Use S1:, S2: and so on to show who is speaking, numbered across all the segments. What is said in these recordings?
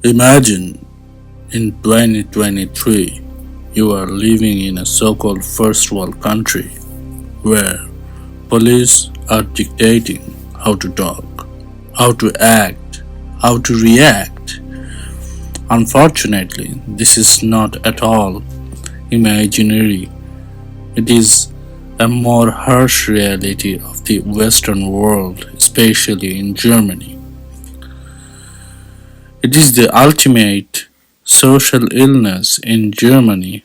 S1: Imagine in 2023 you are living in a so-called first world country where police are dictating how to talk, how to act, how to react. Unfortunately, this is not at all imaginary. It is a more harsh reality of the Western world, especially in Germany. It is the ultimate social illness in Germany,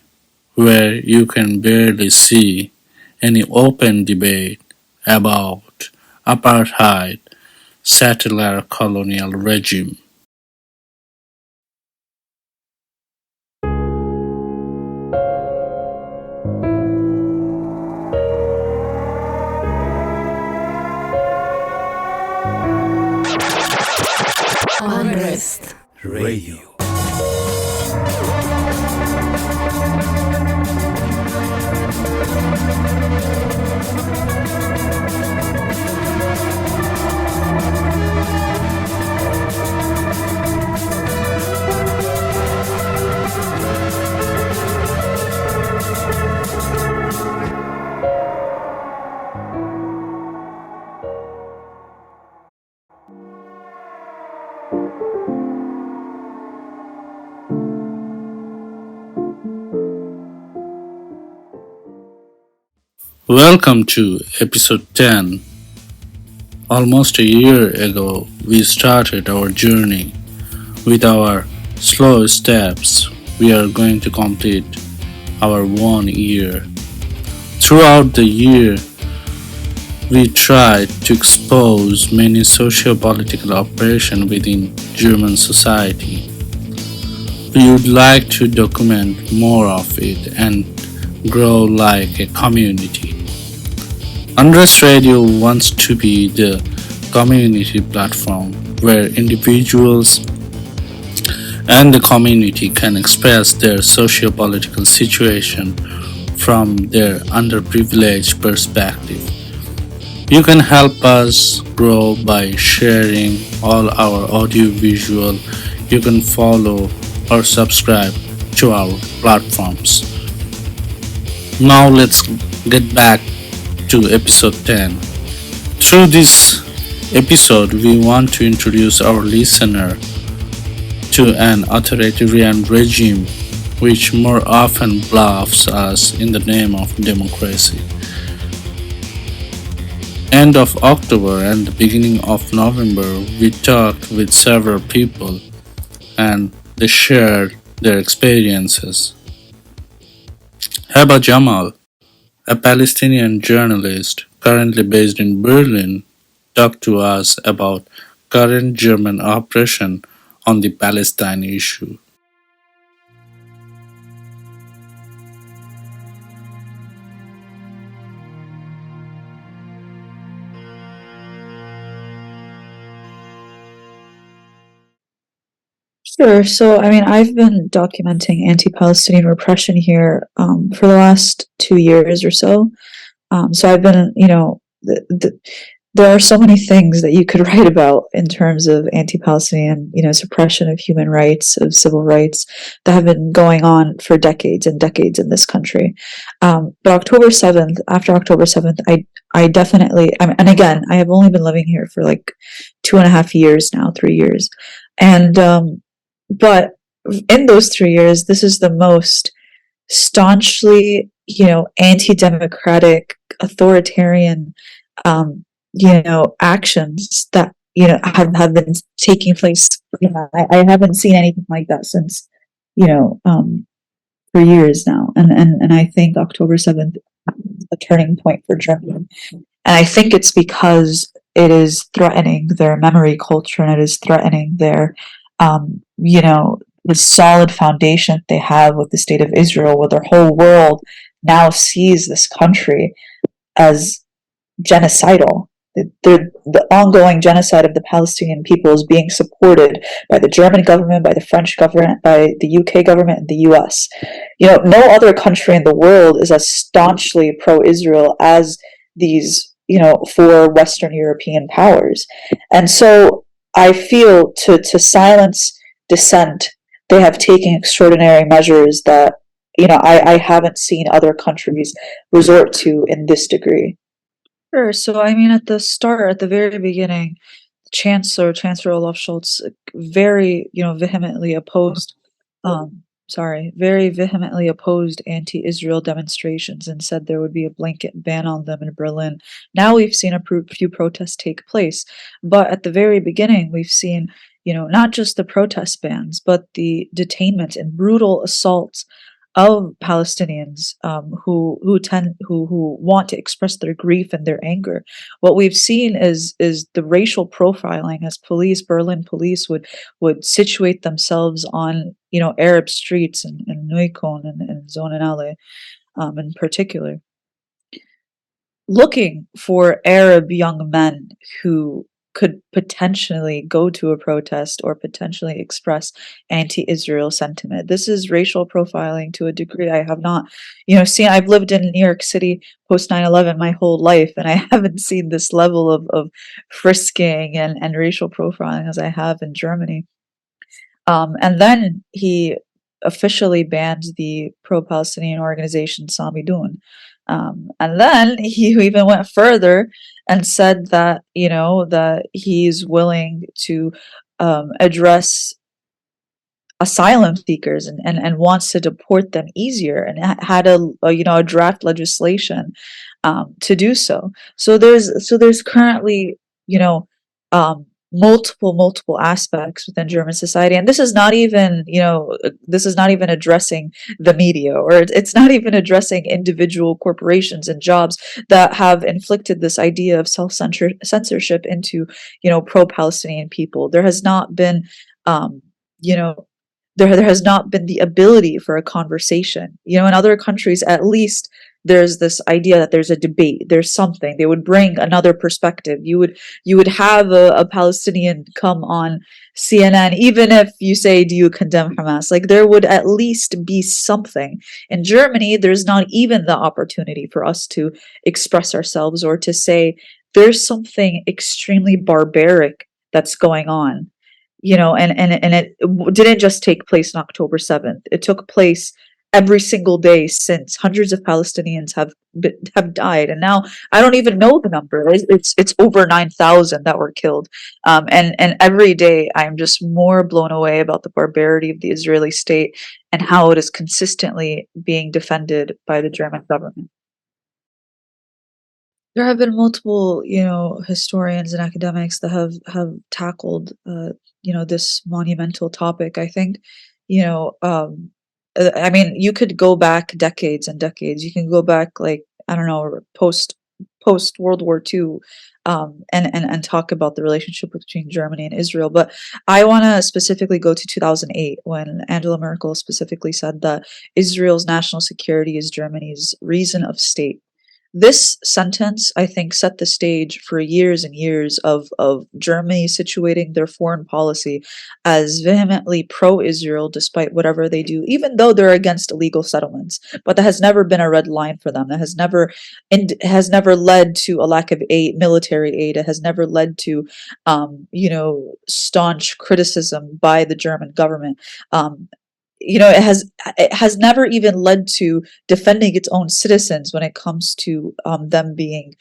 S1: where you can barely see any open debate about apartheid, settler colonial regime.
S2: Unrest Radio.
S1: Welcome to episode 10. Almost a year ago, we started our journey. With our slow steps, we are going to complete our 1 year. Throughout the year, we tried to expose many socio-political oppressions within German society. We would like to document more of it and grow like a community. Unrest Radio wants to be the community platform where individuals and the community can express their socio-political situation from their underprivileged perspective. You can help us grow by sharing all our audio visual. You can follow or subscribe to our platforms. Now let's get back to episode 10. Through this episode, we want to introduce our listener to an authoritarian regime which more often bluffs us in the name of democracy. End of October and the beginning of November, we talked with several people and they shared their experiences. Hebh Jamal, a Palestinian journalist currently based in Berlin, talked to us about current German oppression on the Palestine issue.
S3: Sure. I've been documenting anti-Palestinian repression here for the last 2 years or so. So I've been, there are so many things that you could write about in terms of anti-Palestinian, suppression of human rights, of civil rights that have been going on for decades and decades in this country. But after October 7th, I definitely, and again, I have only been living here for like 2.5 years now, 3 years. But in those 3 years, this is the most staunchly, anti-democratic, authoritarian, actions that, have been taking place. I haven't seen anything like that since, for years now. And I think October 7th is a turning point for Germany. And I think it's because it is threatening their memory culture and it is threatening their, the solid foundation they have with the state of Israel, where their whole world now sees this country as genocidal. The ongoing genocide of the Palestinian people is being supported by the German government, by the French government, by the UK government, and the US. No other country in the world is as staunchly pro-Israel as these, four Western European powers. And so I feel to silence dissent, they have taken extraordinary measures that, I haven't seen other countries resort to in this degree. Sure. So, I mean, at the very beginning, Chancellor Olaf Scholz, very, vehemently opposed, very vehemently opposed anti-Israel demonstrations and said there would be a blanket ban on them in Berlin. Now we've seen a few protests take place, but at the very beginning, we've seen, not just the protest bans, but the detainment and brutal assaults of Palestinians, who want to express their grief and their anger. What we've seen is the racial profiling, as Berlin police would situate themselves on, Arab streets in Neukölln and Zonenallee, in particular, looking for Arab young men who could potentially go to a protest or potentially express anti-Israel sentiment. This is racial profiling to a degree I have not, seen. I've lived in New York City post 9/11 my whole life, and I haven't seen this level of frisking and racial profiling as I have in Germany. And then he officially banned the pro-Palestinian organization Samidun. And then he even went further and said that, that he's willing to address asylum seekers and wants to deport them easier, and had a draft legislation to do so. So there's currently, you know multiple aspects within German society, and this is not even addressing the media, or it's not even addressing individual corporations and jobs that have inflicted this idea of censorship into, pro-Palestinian people. There has not been, you know there has not been the ability for a conversation. In other countries, at least, there's this idea that there's a debate, there's something. They would bring another perspective. You would have a Palestinian come on CNN, even if you say, do you condemn Hamas? Like, there would at least be something. In Germany, there's not even the opportunity for us to express ourselves, or to say there's something extremely barbaric that's going on. And it didn't just take place on October 7th. It took place every single day since. Hundreds of Palestinians have died, and now I don't even know the number. It's over 9,000 that were killed. And every day I'm just more blown away about the barbarity of the Israeli state and how it is consistently being defended by the German government. There have been multiple, historians and academics that have tackled, this monumental topic. I think, you know, um, I mean, you could go back decades and decades. You can go back, like, I don't know, post World War II, and talk about the relationship between Germany and Israel. But I want to specifically go to 2008, when Angela Merkel specifically said that Israel's national security is Germany's reason of state. This sentence, I think, set the stage for years and years of Germany situating their foreign policy as vehemently pro-Israel, despite whatever they do, even though they're against illegal settlements. But that has never been a red line for them. That has never led to a lack of military aid. It has never led to, staunch criticism by the German government. It has never even led to defending its own citizens when it comes to, them being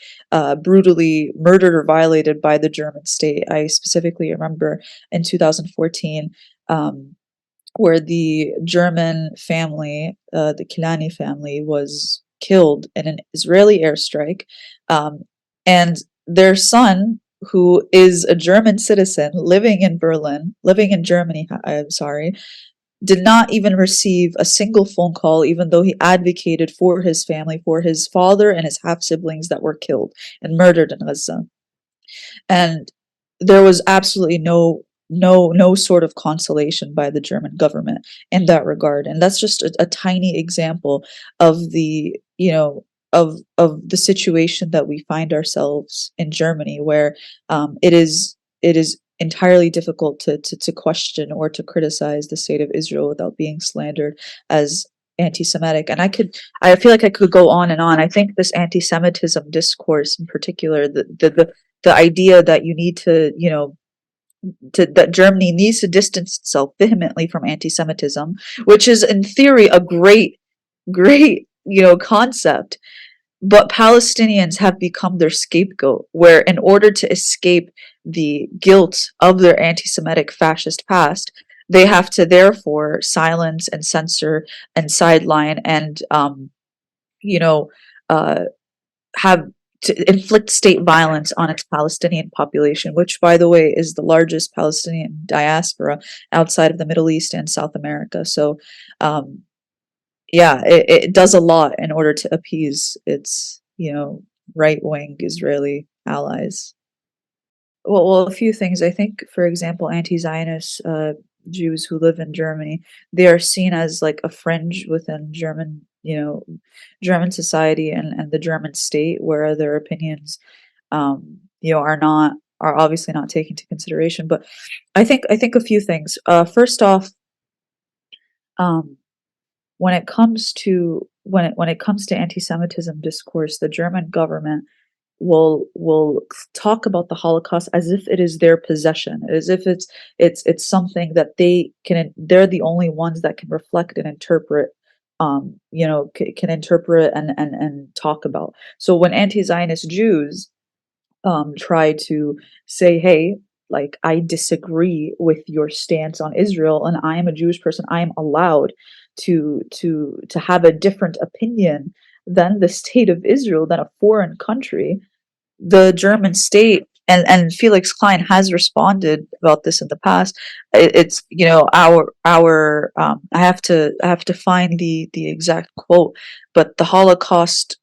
S3: brutally murdered or violated by the German state. I specifically remember in 2014, where the German family, the Kilani family, was killed in an Israeli airstrike, and their son, who is a German citizen living in Germany, I'm sorry, did not even receive a single phone call, even though he advocated for his family, for his father and his half siblings that were killed and murdered in Gaza. And there was absolutely no sort of consolation by the German government in that regard. And that's just a tiny example of the, of the situation that we find ourselves in Germany, where, it is entirely difficult to question or to criticize the state of Israel without being slandered as anti-Semitic. And I feel like I could go on and on. I think this anti-Semitism discourse in particular, the idea that you need to, that Germany needs to distance itself vehemently from anti-Semitism, which is in theory a great, concept. But Palestinians have become their scapegoat, where in order to escape the guilt of their anti-Semitic fascist past, they have to therefore silence and censor and sideline and you know, uh, have to inflict state violence on its Palestinian population, which, by the way, is the largest Palestinian diaspora outside of the Middle East and South America. So, um, yeah, it does a lot in order to appease its, right wing Israeli allies. Well, a few things. I think, for example, anti-Zionist Jews who live in Germany, they are seen as like a fringe within German society and the German state, where their opinions, are obviously not taken into consideration. But I think a few things. First off, um, when it comes to anti-Semitism discourse, the German government will talk about the Holocaust as if it is their possession, as if it's something that they're the only ones that can reflect and interpret, can interpret and talk about. So when anti-Zionist Jews try to say, hey, like, I disagree with your stance on Israel, and I am a Jewish person, I am allowed to have a different opinion than the state of Israel, than a foreign country. The German state, and Felix Klein has responded about this in the past. It's, our I have to find the exact quote, but the Holocaust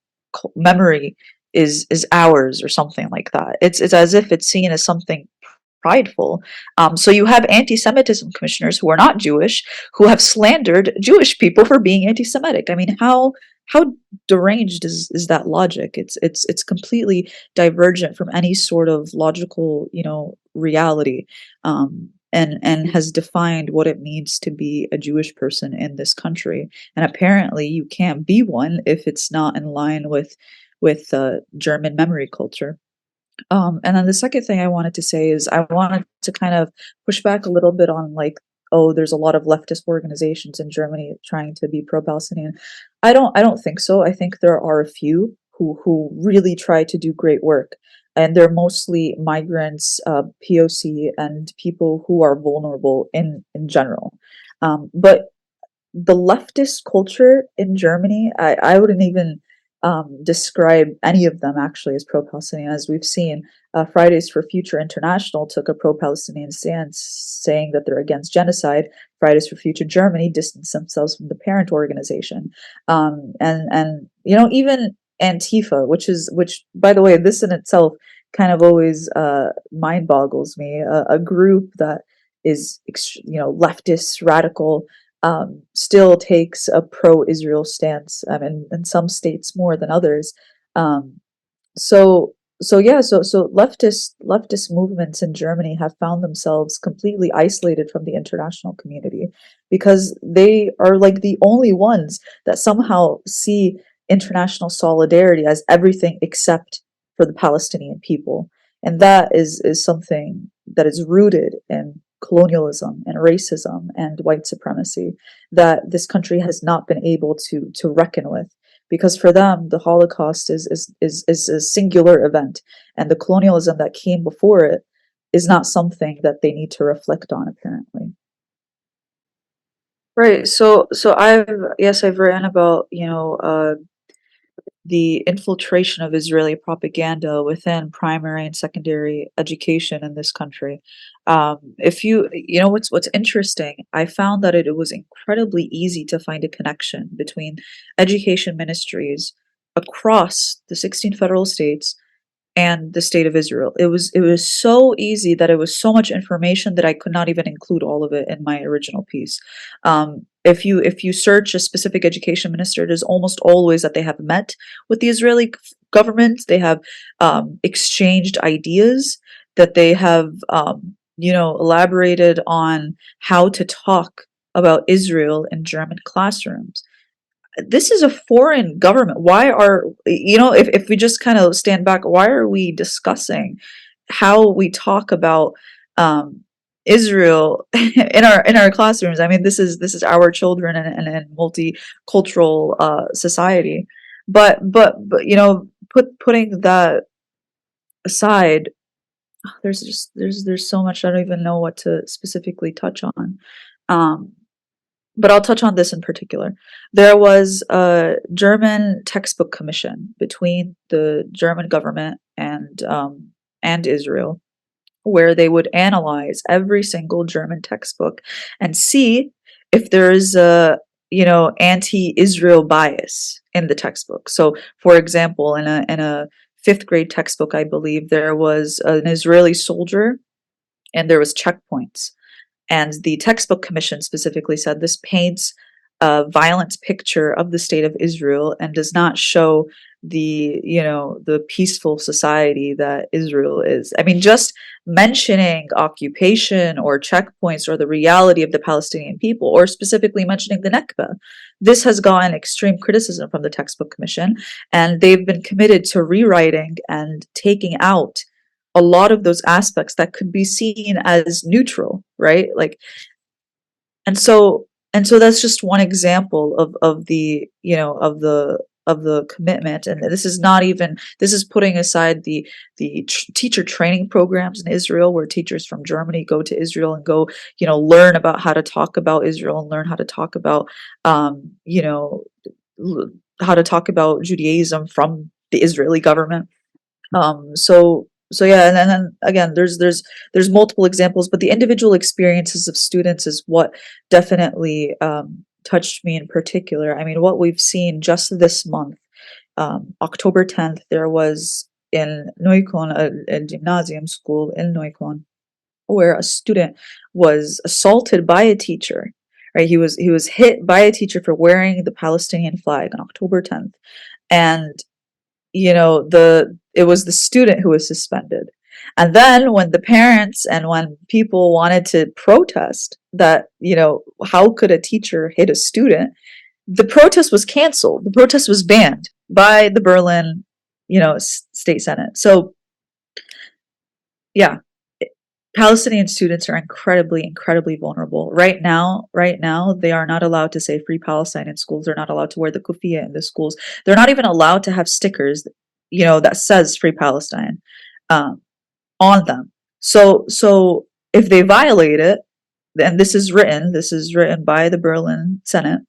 S3: memory is ours, or something like that. It's as if it's seen as something prideful. So you have anti-Semitism commissioners who are not Jewish, who have slandered Jewish people for being anti-Semitic. I mean, how deranged is that logic? It's completely divergent from any sort of logical, reality, and has defined what it means to be a Jewish person in this country. And apparently, you can't be one if it's not in line with German memory culture. And then the second thing I wanted to say is I wanted to kind of push back a little bit on, like, oh, there's a lot of leftist organizations in Germany trying to be pro-Palestinian. I don't think so. I think there are a few who really try to do great work, and they're mostly migrants, POC, and people who are vulnerable in general. But the leftist culture in Germany, I wouldn't even describe any of them actually as pro-Palestinian. As we've seen, Fridays for Future International took a pro-Palestinian stance, saying that they're against genocide. Fridays for Future Germany distanced themselves from the parent organization, and even Antifa, which by the way, this in itself kind of always mind boggles me. A group that is leftist, radical, still takes a pro-Israel stance, in some states more than others. Um, so so leftist movements in Germany have found themselves completely isolated from the international community, because they are like the only ones that somehow see international solidarity as everything except for the Palestinian people. And that is something that is rooted in colonialism and racism and white supremacy, that this country has not been able to reckon with, because for them the Holocaust is a singular event, and the colonialism that came before it is not something that they need to reflect on, apparently. Right. So I've written about, the infiltration of Israeli propaganda within primary and secondary education in this country. If what's interesting, I found that it was incredibly easy to find a connection between education ministries across the 16 federal states and the state of Israel. It was so easy that it was so much information that I could not even include all of it in my original piece. If you search a specific education minister, it is almost always that they have met with the Israeli government. They have exchanged ideas. That they have elaborated on how to talk about Israel in German classrooms. This is a foreign government. Why are, if we just kind of stand back, why are we discussing how we talk about um, Israel in our classrooms. I mean, this is our children and multicultural society. But putting that aside, there's so much I don't even know what to specifically touch on. Um, but I'll touch on this in particular. There was a German textbook commission between the German government and Israel, where they would analyze every single German textbook and see if there is a anti-Israel bias in the textbook. So, for example, in a fifth grade textbook, I believe there was an Israeli soldier and there was checkpoints, and the textbook commission specifically said this paints a violent picture of the state of Israel and does not show the peaceful society that Israel is. I mean, just mentioning occupation or checkpoints or the reality of the Palestinian people, or specifically mentioning the Nakba, this has gotten extreme criticism from the textbook commission, and they've been committed to rewriting and taking out a lot of those aspects that could be seen as neutral, right? Like, and so that's just one example of the of the commitment. And this is putting aside the teacher training programs in Israel, where teachers from Germany go to Israel and go learn about how to talk about Israel and learn how to talk about um you know how to talk about Judaism from the Israeli government. So yeah, and then again, there's multiple examples, but the individual experiences of students is what definitely touched me in particular. I mean, what we've seen just this month, October 10th, there was in Neukölln a gymnasium school in Neukölln where a student was assaulted by a teacher. Right, he was hit by a teacher for wearing the Palestinian flag on October 10th, and the it was the student who was suspended. And then when the parents and when people wanted to protest that, how could a teacher hit a student, the protest was canceled. The protest was banned by the Berlin, state senate. So yeah, Palestinian students are incredibly, incredibly vulnerable. Right now, they are not allowed to say Free Palestine in schools. They're not allowed to wear the kufiya in the schools. They're not even allowed to have stickers, that says Free Palestine um, on them. So if they violate it, and this is written by the Berlin Senate,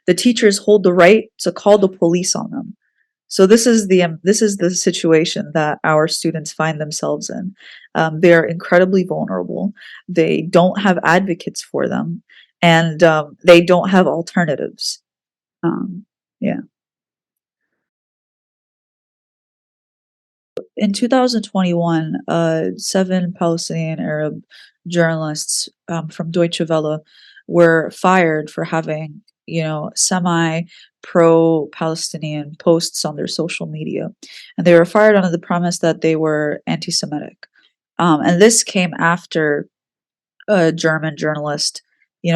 S3: the teachers hold the right to call the police on them. So this is the situation that our students find themselves in. They are incredibly vulnerable. They don't have advocates for them, and they don't have alternatives. Um, yeah. In 2021, seven Palestinian Arab journalists from Deutsche Welle were fired for having, semi pro Palestinian posts on their social media. And they were fired under the premise that they were anti Semitic. And this came after a German journalist,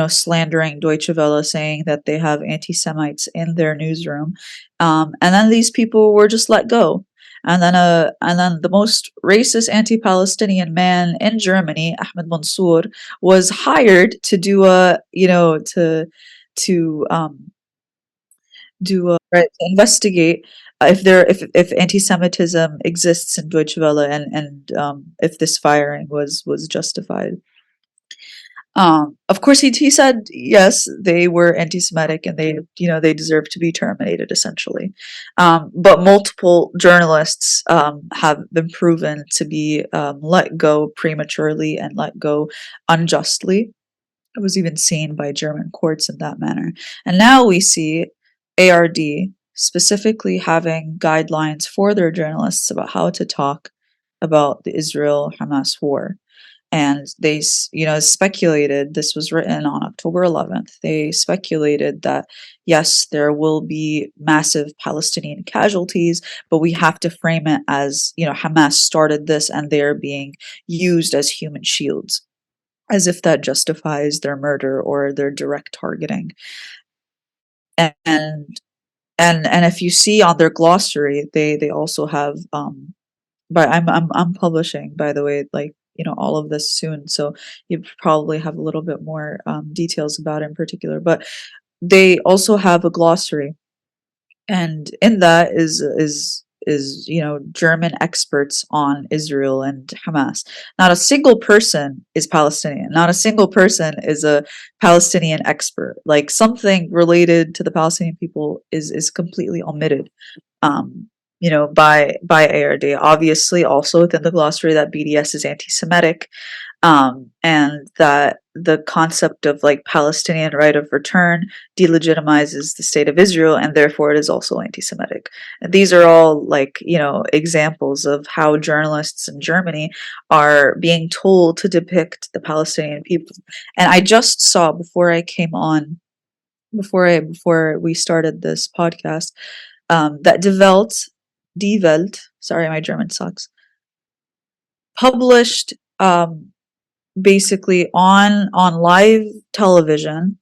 S3: slandering Deutsche Welle, saying that they have anti Semites in their newsroom. And then these people were just let go. And then the most racist anti-Palestinian man in Germany, Ahmed Mansour, was hired to do a, to right, to investigate if anti-Semitism exists in Deutsche Welle, and if this firing was justified. Of course, he said yes, they were anti-Semitic and they deserve to be terminated essentially. But multiple journalists have been proven to be let go prematurely and let go unjustly. It was even seen by German courts in that manner. And now we see ARD specifically having guidelines for their journalists about how to talk about the Israel-Hamas war. And they speculated, this was written on October 11th, they speculated that yes, there will be massive Palestinian casualties, but we have to frame it as Hamas started this and they're being used as human shields, as if that justifies their murder or their direct targeting. And if you see on their glossary, they also have but I'm publishing, by the way, like, all of this soon, so you probably have a little bit more details about it in particular. But they also have a glossary, and in that is German experts on Israel and Hamas. Not a single person is Palestinian. Not a single person is a Palestinian expert. Like, something related to the Palestinian people is completely omitted. By ARD. Obviously, also within the glossary, that BDS is anti-Semitic, and that the concept of like Palestinian right of return delegitimizes the state of Israel, and therefore it is also anti-Semitic. And these are all like examples of how journalists in Germany are being told to depict the Palestinian people. And I just saw before I came on, before we started this podcast, that Die Welt, sorry, my German sucks, published basically on live television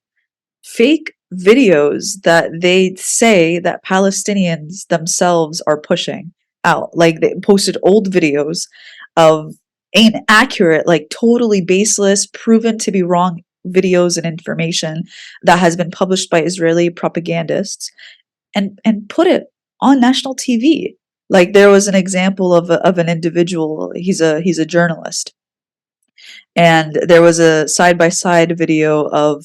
S3: fake videos that they say that Palestinians themselves are pushing out. Like, they posted old videos of inaccurate, like totally baseless, proven to be wrong videos and information that has been published by Israeli propagandists, and put it on national TV. Like, there was an example of an individual. He's a journalist, and there was a side by side video of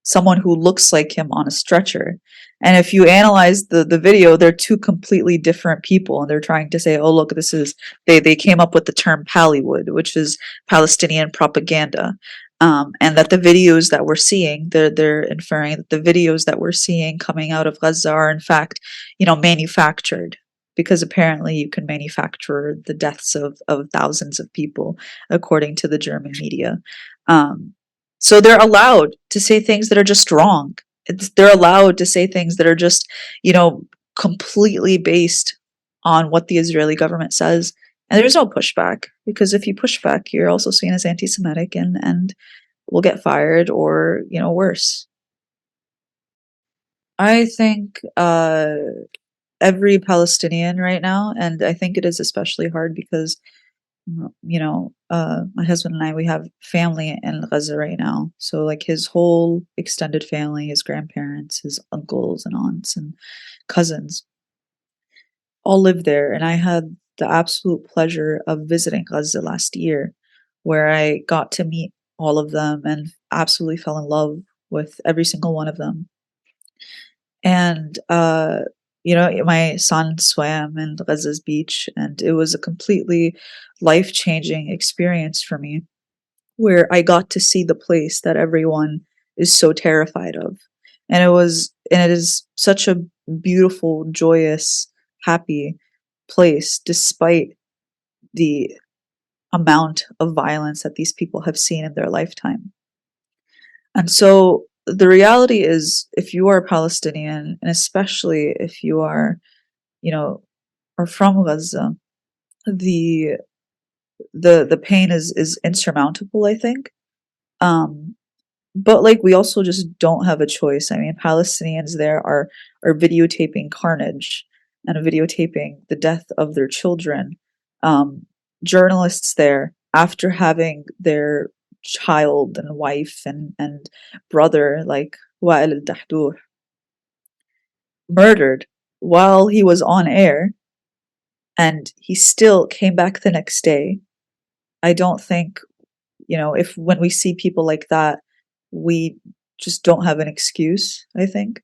S3: someone who looks like him on a stretcher. And if you analyze the video, they're two completely different people, and they're trying to say, "Oh, look, this is," they came up with the term Pallywood, which is Palestinian propaganda. And that the videos that we're seeing, they're inferring that the videos that we're seeing coming out of Gaza are in fact, manufactured, because apparently you can manufacture the deaths of thousands of people, according to the German media. So they're allowed to say things that are just wrong. They're allowed to say things that are just, completely based on what the Israeli government says. And there's no pushback, because if you push back, you're also seen as anti-Semitic and will get fired, or, worse. I think every Palestinian right now, and I think it is especially hard because, my husband and I, we have family in Gaza right now. So, like, his whole extended family, his grandparents, his uncles and aunts and cousins, all live there. And I had the absolute pleasure of visiting Gaza last year, where I got to meet all of them and absolutely fell in love with every single one of them. And my son swam in Gaza's beach, and it was a completely life-changing experience for me, where I got to see the place that everyone is so terrified of. And it is such a beautiful, joyous, happy place, despite the amount of violence that these people have seen in their lifetime. And so the reality is, if you are Palestinian, and especially if you are, are from Gaza, the pain is insurmountable, I think. But like, we also just don't have a choice. I mean, Palestinians there are videotaping carnage and videotaping the death of their children. Journalists there, after having their child and wife and brother, like Wael al-Dahdour, murdered while he was on air, and he still came back the next day. I don't think, if when we see people like that, we just don't have an excuse, I think.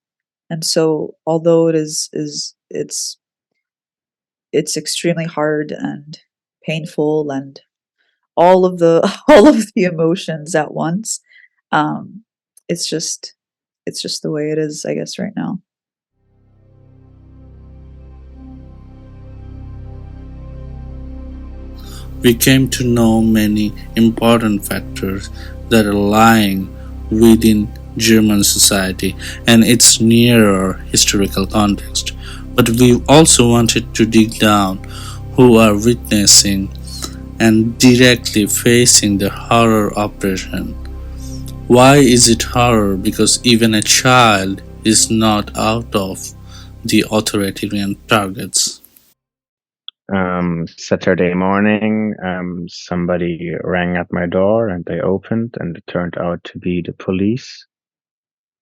S3: And so, although it's extremely hard and painful and all of the all of the emotions at once, um, it's just the way it is, I guess, right now.
S1: We came to know many important factors that are lying within German society and its nearer historical context. But we also wanted to dig down who are witnessing and directly facing the horror oppression. Why is it horror? Because even a child is not out of the authoritarian targets.
S4: Saturday morning, somebody rang at my door and they opened, and it turned out to be the police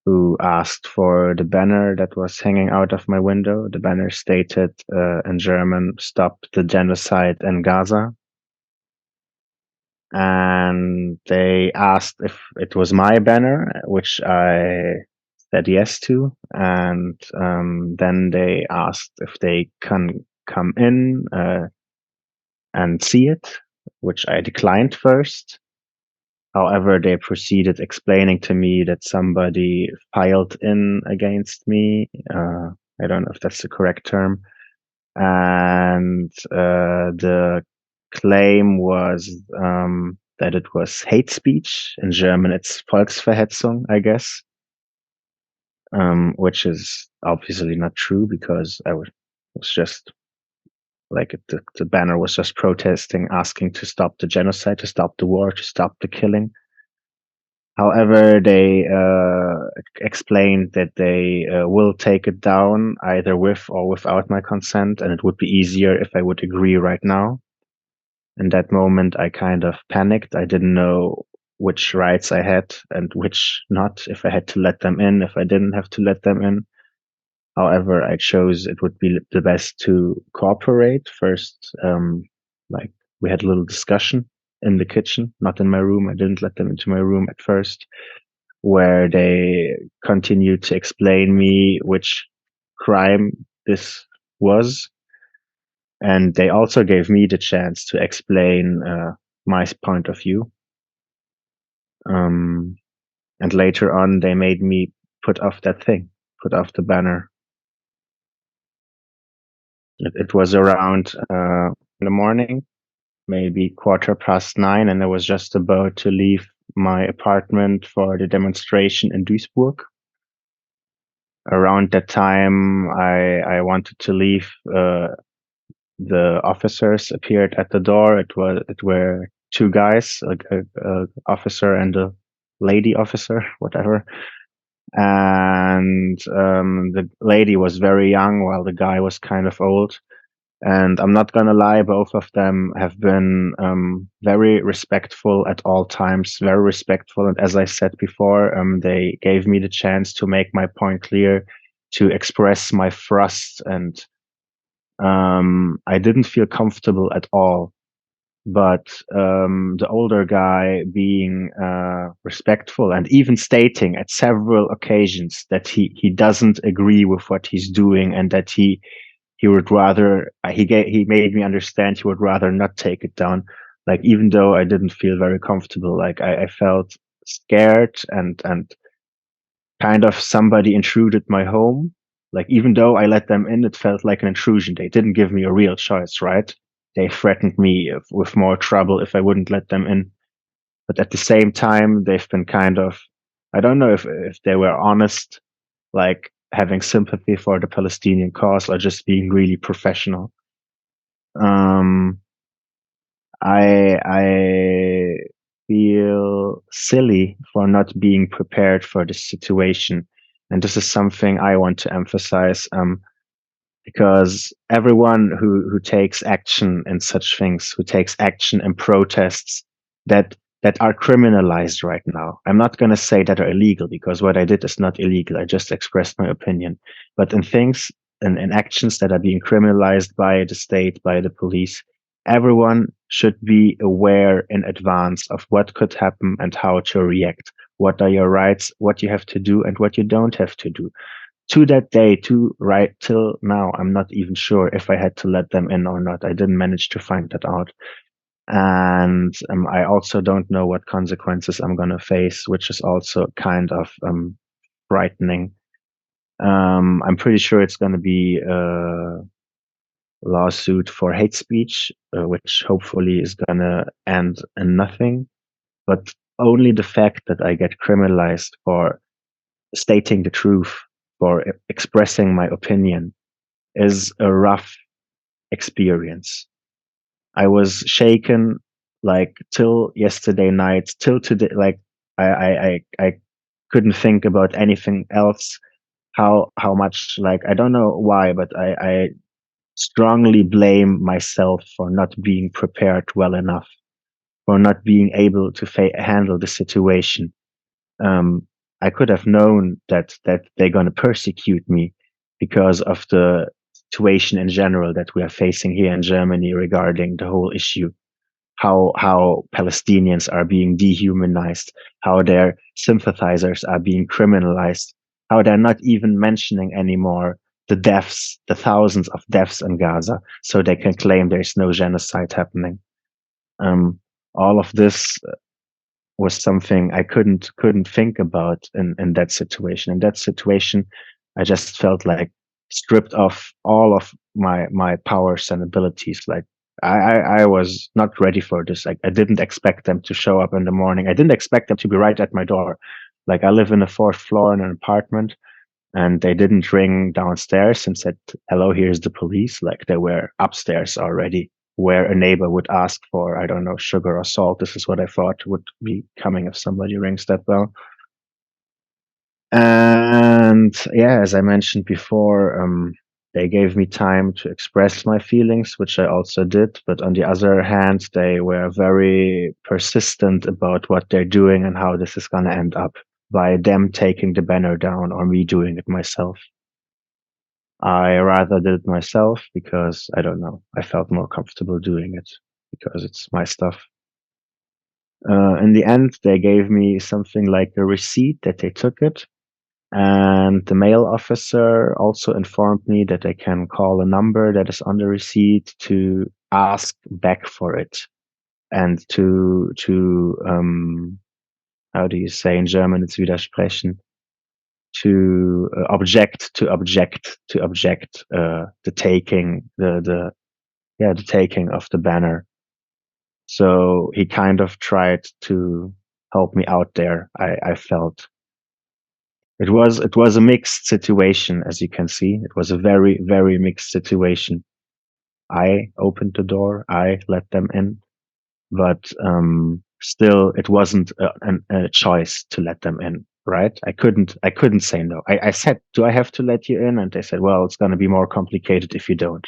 S4: who asked for the banner that was hanging out of my window. The banner stated in German, "Stop the genocide in Gaza." And they asked if it was my banner, which I said yes to. And then they asked if they can come in and see it, which I declined first. However, they proceeded explaining to me that somebody filed in against me. I don't know if that's the correct term. And the claim was that it was hate speech. In German, it's Volksverhetzung, I guess, which is obviously not true because was just like the banner was just protesting, asking to stop the genocide, to stop the war, to stop the killing. However, they explained that they will take it down either with or without my consent, and it would be easier if I would agree right now. In that moment, I kind of panicked. I didn't know which rights I had and which not, if I had to let them in, if I didn't have to let them in. However, I chose it would be the best to cooperate first. Like we had a little discussion in the kitchen, not in my room. I didn't let them into my room at first, where they continued to explain me which crime this was. And they also gave me the chance to explain my point of view. And later on, they made me put off that thing, put off the banner. It was around in the morning, maybe 9:15, and I was just about to leave my apartment for the demonstration in Duisburg. Around that time, I wanted to leave. The officers appeared at the door. It were two guys, a officer and a lady officer, whatever. And the lady was very young, while the guy was kind of old. And I'm not gonna lie, both of them have been very respectful at all times, very respectful. And as I said before, they gave me the chance to make my point clear, to express my thrust, and I didn't feel comfortable at all. But the older guy being respectful and even stating at several occasions that he doesn't agree with what he's doing, and that he would rather he made me understand he would rather not take it down. Like, even though I didn't feel very comfortable, like I felt scared, and kind of somebody intruded my home. Like, even though I let them in, it felt like an intrusion. They didn't give me a real choice, right? They threatened me with more trouble if I wouldn't let them in. But at the same time, they've been kind of, I don't know if they were honest, like having sympathy for the Palestinian cause, or just being really professional. Um, I feel silly for not being prepared for this situation. And this is something I want to emphasize, because everyone who takes action in such things, who takes action in protests that are criminalized right now. I'm not going to say that are illegal, because what I did is not illegal. I just expressed my opinion. But in things and in actions that are being criminalized by the state, by the police, everyone should be aware in advance of what could happen and how to react. What are your rights, what you have to do, and what you don't have to do. To that day, to right till now, I'm not even sure if I had to let them in or not. I didn't manage to find that out. And I also don't know what consequences I'm going to face, which is also kind of frightening. I'm pretty sure it's going to be a lawsuit for hate speech, which hopefully is going to end in nothing. But only the fact that I get criminalized for stating the truth, for expressing my opinion, is a rough experience. I was shaken, like, till yesterday night, till today. Like, I couldn't think about anything else. How much, like, I don't know why, but I strongly blame myself for not being prepared well enough, for not being able to handle the situation. I could have known that they're going to persecute me because of the situation in general that we are facing here in Germany regarding the whole issue. How Palestinians are being dehumanized, how their sympathizers are being criminalized, how they're not even mentioning anymore the deaths, the thousands of deaths in Gaza, so they can claim there's no genocide happening. All of this was something I couldn't think about in that situation. In that situation, I just felt like stripped of all of my powers and abilities. Like I was not ready for this. I didn't expect them to show up in the morning. I didn't expect them to be right at my door. Like I live in the fourth floor in an apartment, and they didn't ring downstairs and said, "Hello, here's the police." Like they were upstairs already, where a neighbor would ask for, I don't know, sugar or salt. This is what I thought would be coming if somebody rings that bell. And yeah, as I mentioned before, they gave me time to express my feelings, which I also did. But on the other hand, they were very persistent about what they're doing and how this is going to end up by them taking the banner down or me doing it myself. I rather did it myself because I don't know, I felt more comfortable doing it because it's my stuff. In the end, they gave me something like a receipt that they took it. And the mail officer also informed me that I can call a number that is on the receipt to ask back for it and to how do you say in German? It's widersprechen. To object the taking the taking of the banner. So he kind of tried to help me out there. I felt it was a mixed situation, as you can see. It was a very, very mixed situation. I opened the door, I let them in, but still it wasn't a choice to let them in, right? I couldn't say no. I said, "Do I have to let you in?" And they said, "Well, it's going to be more complicated if you don't."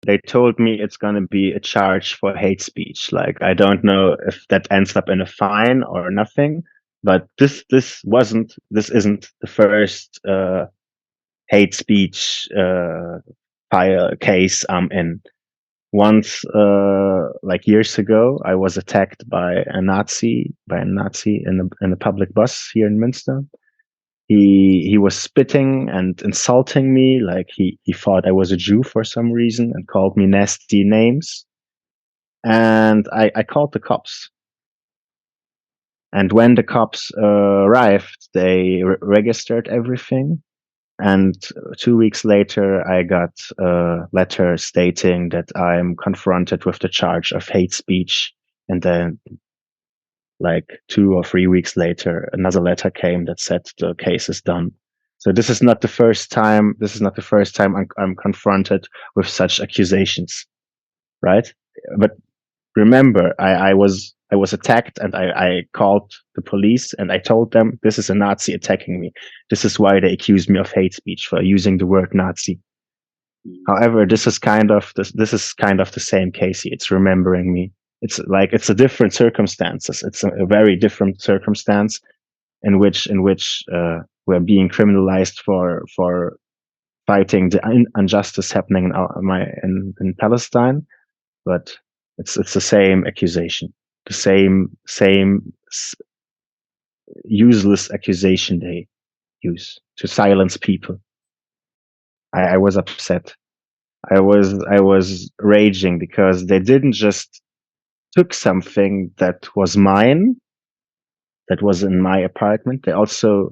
S4: They told me it's going to be a charge for hate speech. Like, I don't know if that ends up in a fine or nothing, but this isn't the first hate speech file case I'm in. Once, like years ago, I was attacked by a Nazi in a public bus here in Münster. He was spitting and insulting me, like he thought I was a Jew for some reason and called me nasty names. And I called the cops. And when the cops arrived, they registered everything. And 2 weeks later, I got a letter stating that I'm confronted with the charge of hate speech. And then, like 2 or 3 weeks later, another letter came that said the case is done. So this is not the first time. This is not the first time I'm confronted with such accusations, right? But remember, I was attacked, and I called the police and I told them this is a Nazi attacking me. This is why they accused me of hate speech for using the word Nazi. However, this is kind of the same case here. It's remembering me. It's like it's a different circumstances. It's a very different circumstance in which we're being criminalized for fighting the injustice happening in Palestine, but it's the same accusation, the same useless accusation they use to silence people. I was upset. I was raging because they didn't just took something that was mine, that was in my apartment. They also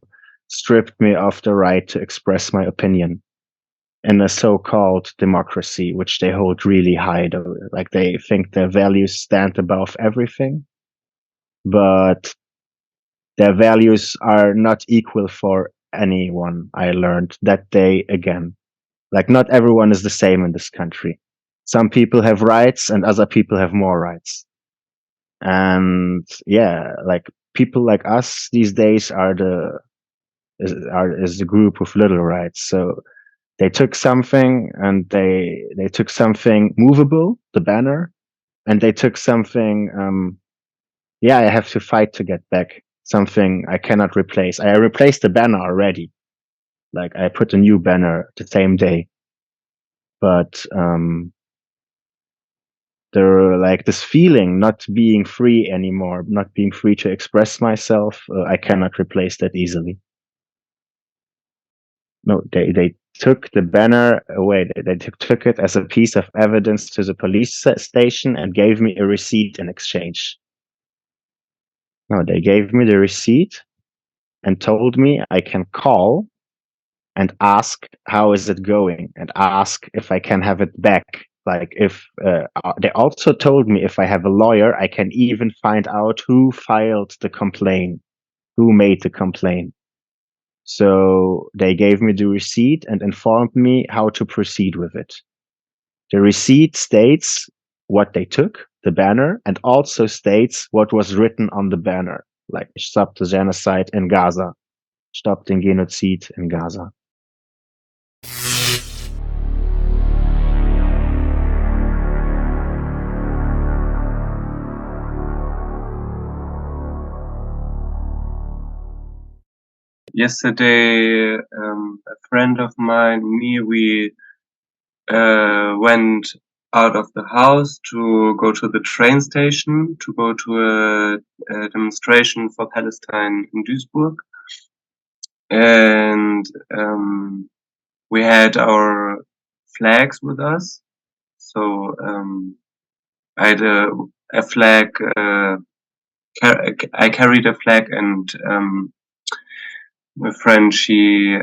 S4: stripped me of the right to express my opinion in a so-called democracy, which they hold really high. Like they think their values stand above everything, but their values are not equal for anyone. I learned that day again. Like not everyone is the same in this country. Some people have rights and other people have more rights. And yeah, like people like us these days is the group with little rights. So They took something, and they took something movable, the banner, and they took something. I have to fight to get back something I cannot replace. I replaced the banner already. Like, I put a new banner the same day, but there, like, this feeling not being free anymore, not being free to express myself. I cannot replace that easily. No, they took the banner away. They took it as a piece of evidence to the police station and gave me a receipt in exchange. No, they gave me the receipt and told me I can call and ask how is it going, and ask if I can have it back. Like, if they also told me if I have a lawyer, I can even find out who filed the complaint, who made the complaint. So they gave me the receipt and informed me how to proceed with it. The receipt states what they took, the banner, and also states what was written on the banner, like, stop the genocide in Gaza, stop den Genozid in Gaza.
S5: Yesterday, a friend of mine, we went out of the house to go to the train station to go to a demonstration for Palestine in Duisburg, and we had our flags with us. So I had a flag. I carried a flag, and my friend, she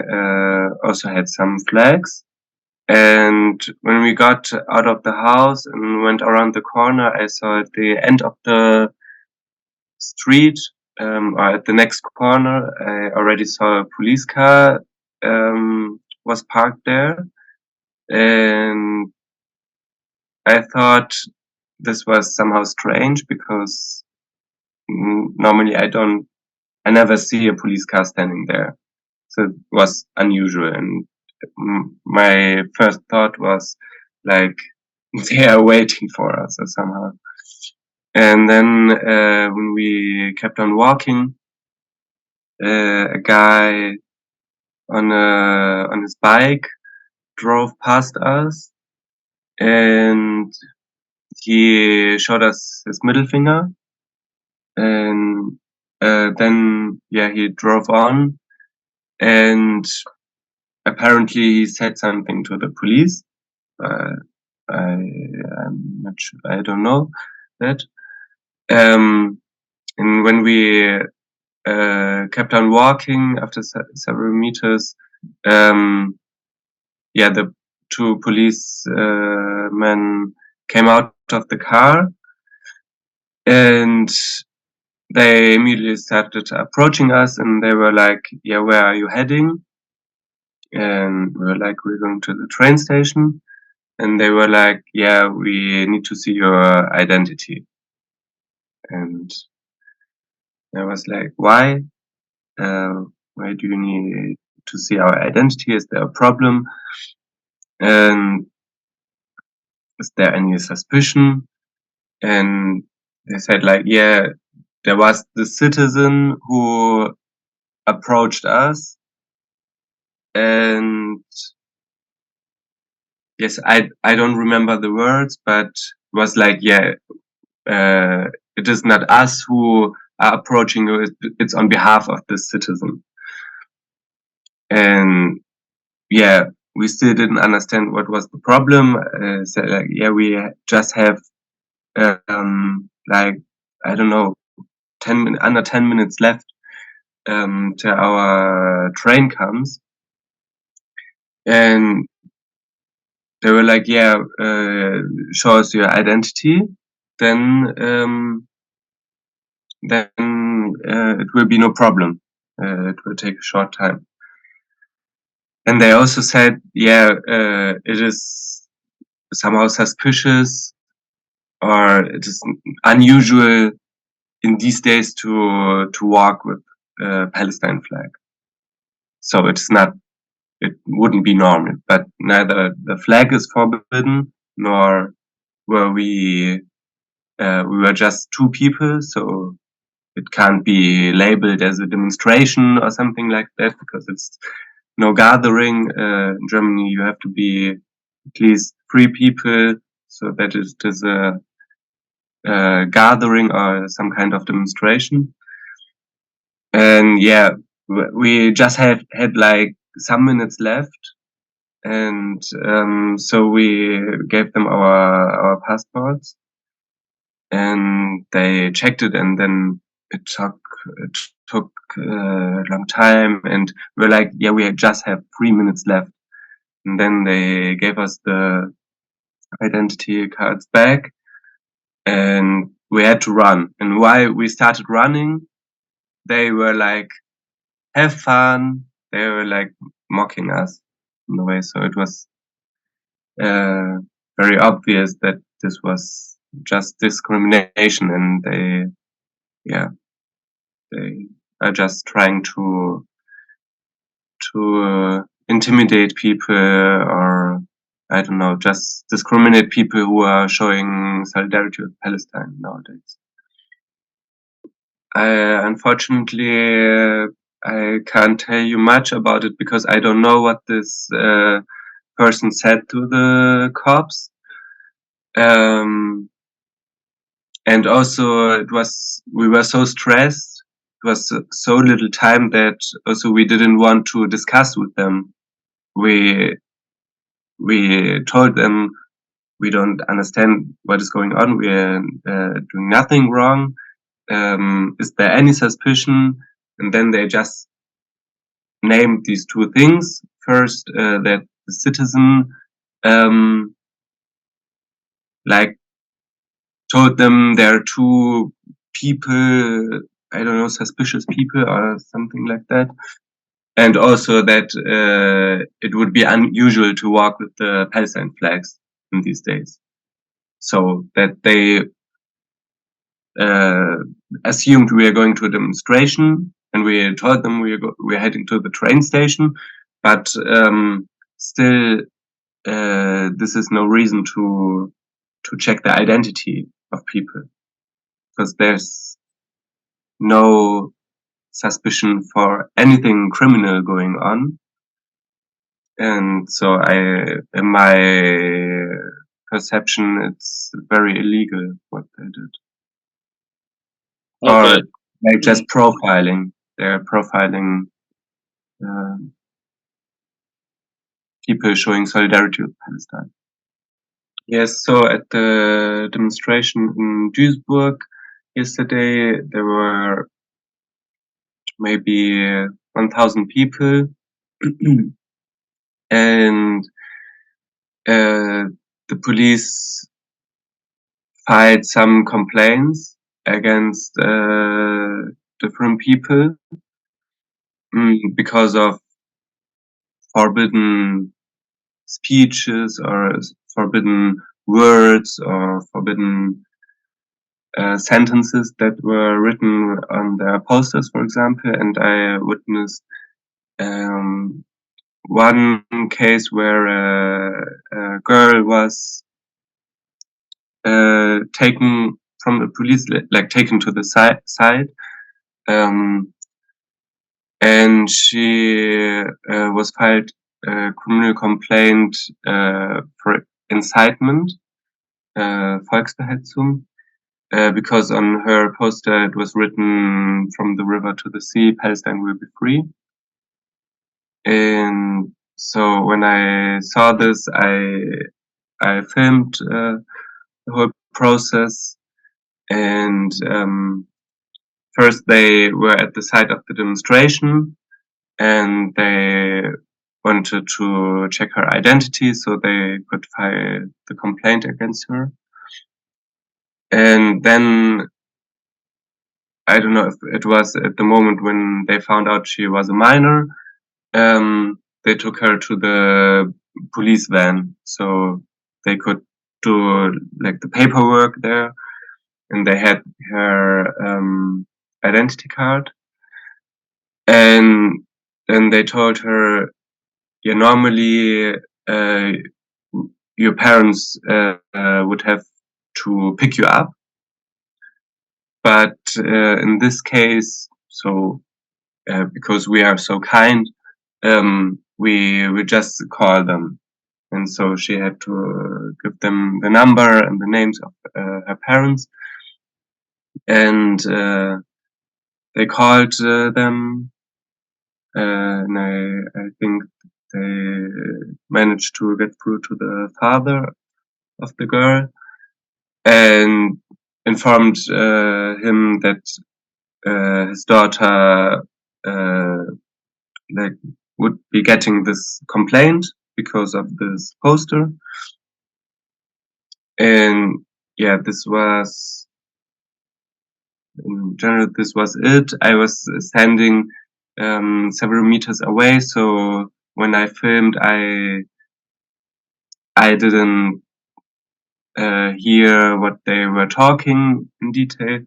S5: also had some flags. And when we got out of the house and went around the corner, I saw at the end of the street, or at the next corner, I already saw a police car was parked there. And I thought this was somehow strange because normally I never see a police car standing there. So it was unusual. And my first thought was like, they are waiting for us or somehow. And then when we kept on walking, a guy on his bike drove past us, and he showed us his middle finger, and then he drove on, and apparently he said something to the police. I'm not sure. I don't know that. And when we kept on walking after several meters, the two police men came out of the car, and they immediately started approaching us, and they were like, "Yeah, where are you heading?" And we were like, "We're going to the train station." And they were like, "Yeah, we need to see your identity." And I was like, "Why? Why do you need to see our identity? Is there a problem? And is there any suspicion?" And they said like, "Yeah, there was the citizen who approached us, and yes, I don't remember the words, but it was like, it is not us who are approaching you, it's on behalf of this citizen." And we still didn't understand what was the problem. So like, we just have like, I don't know, under 10 minutes left till our train comes. And they were like, show us your identity, then it will be no problem. It will take a short time. And they also said, it is somehow suspicious, or it is unusual in these days to walk with a Palestine flag. So it's not it wouldn't be normal. But neither the flag is forbidden, nor were we were just two people, so it can't be labeled as a demonstration or something like that, because it's no gathering. In Germany, you have to be at least 3 people, so that it is a gathering or some kind of demonstration. And yeah, we just had like some minutes left, and so we gave them our passports, and they checked it, and then it took a long time, and we're like, yeah, we just have 3 minutes left, and then they gave us the identity cards back, and we had to run. And while we started running, they were like, have fun. They were like mocking us in a way. So it was very obvious that this was just discrimination, and they are just trying to intimidate people, or I don't know, just discriminate people who are showing solidarity with Palestine nowadays. Unfortunately, I can't tell you much about it because I don't know what this person said to the cops. And also we were so stressed. It was so little time that also we didn't want to discuss with them. We told them we don't understand what is going on. We're doing nothing wrong. Is there any suspicion? And then they just named these 2 things. First, that the citizen, like, told them there are 2 people, I don't know, suspicious people or something like that. And also that it would be unusual to walk with the Palestine flags in these days. So that they assumed we are going to a demonstration, and we told them we're heading to the train station, but still this is no reason to check the identity of people, because there's no suspicion for anything criminal going on. And so in my perception, it's very illegal what they did.
S1: Okay.
S5: Or like just profiling. They're profiling people showing solidarity with Palestine. Yes, so at the demonstration in Duisburg yesterday, there were maybe 1,000 people. And the police filed some complaints against different people because of forbidden speeches or forbidden words or forbidden sentences that were written on their posters, for example. And I witnessed one case where a girl was taken from the police, like taken to the side, and she was filed a criminal complaint for incitement, Volksverhetzung, because on her poster it was written, "From the river to the sea, Palestine will be free." And so when I saw this, I filmed the whole process, and first they were at the site of the demonstration, and they wanted to check her identity so they could file the complaint against her. And then I don't know if it was at the moment when they found out she was a minor, they took her to the police van so they could do like the paperwork there, and they had her identity card. And then they told her, normally your parents would have to pick you up, but in this case, so because we are so kind, we just call them. And so she had to give them the number and the names of her parents, and they called them, and I think they managed to get through to the father of the girl and informed him that his daughter like would be getting this complaint because of this poster. And yeah, this was in general, this was it. I was standing several meters away, so when I filmed, I didn't hear what they were talking in detail,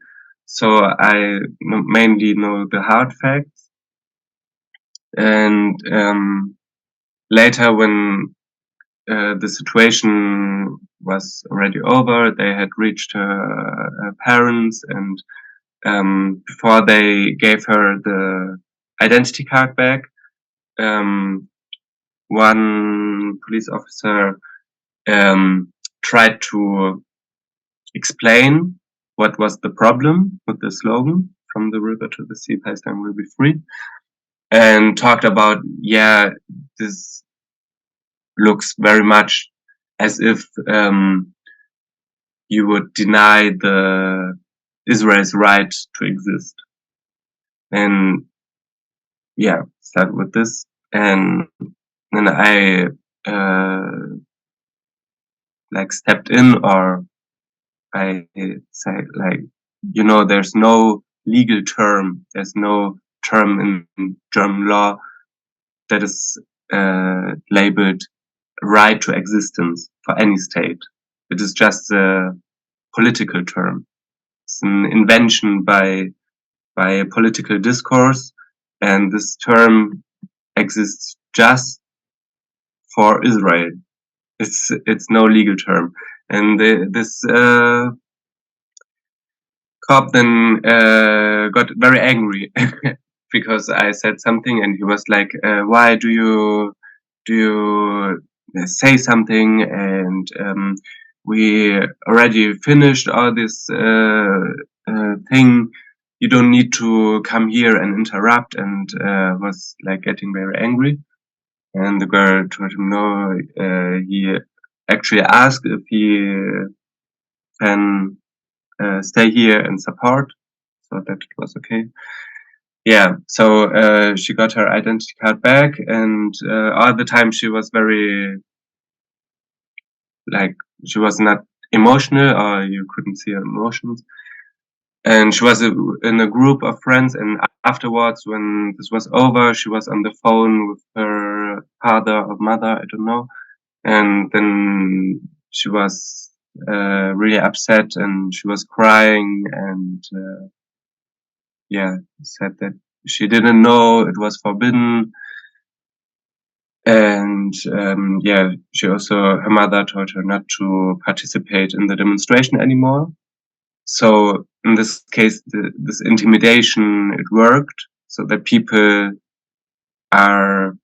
S5: so I mainly know the hard facts. And later, when the situation was already over, they had reached her parents, and before they gave her the identity card back, one police officer tried to explain what was the problem with the slogan "From the river to the sea, Palestine will be free," and talked about, yeah, this looks very much as if you would deny the Israel's right to exist. And yeah, start with this. And then I like stepped in, or I say, like, there's no legal term, there's no term in German law that is labeled right to existence for any state. It is just a political term. It's an invention by a political discourse, and this term exists just for Israel. It's no legal term. And this cop then got very angry because I said something, and he was like, "Why do you say something? And we already finished all this thing. You don't need to come here and interrupt." And was like getting very angry. And the girl told him no. He actually asked if he can stay here and support, so that it was okay. Yeah, so she got her identity card back, and all the time she was very, like, she was not emotional, or you couldn't see her emotions. And she was in a group of friends, and afterwards, when this was over, she was on the phone with her father or mother, I don't know. And then she was really upset, and she was crying, and yeah, said that she didn't know it was forbidden. And yeah, her mother told her not to participate in the demonstration anymore. So in this case, this intimidation, it worked, so that people are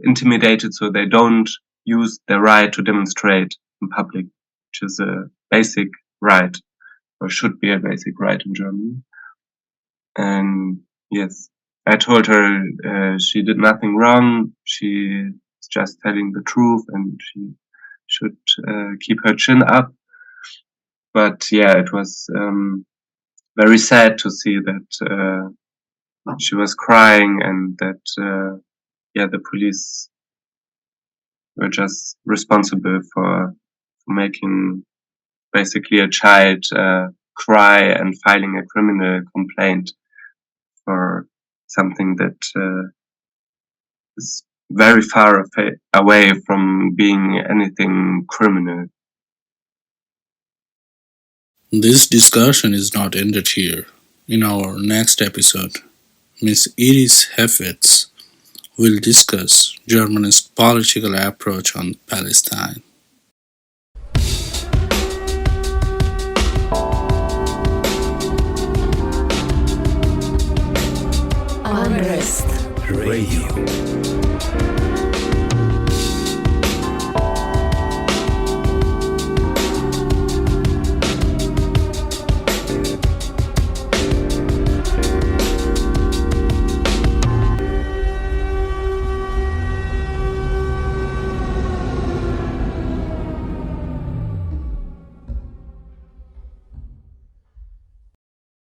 S5: intimidated, so they don't use their right to demonstrate in public, which is a basic right, or should be a basic right in Germany. And yes, I told her she did nothing wrong. She is just telling the truth, and she should keep her chin up. But yeah, it was very sad to see that she was crying, and that yeah, the police were just responsible for making basically a child cry and filing a criminal complaint for something that is very far away from being anything criminal.
S1: This discussion is not ended here. In our next episode, Miss Iris Heffetz will discuss Germany's political approach on Palestine.
S2: Unrest Radio.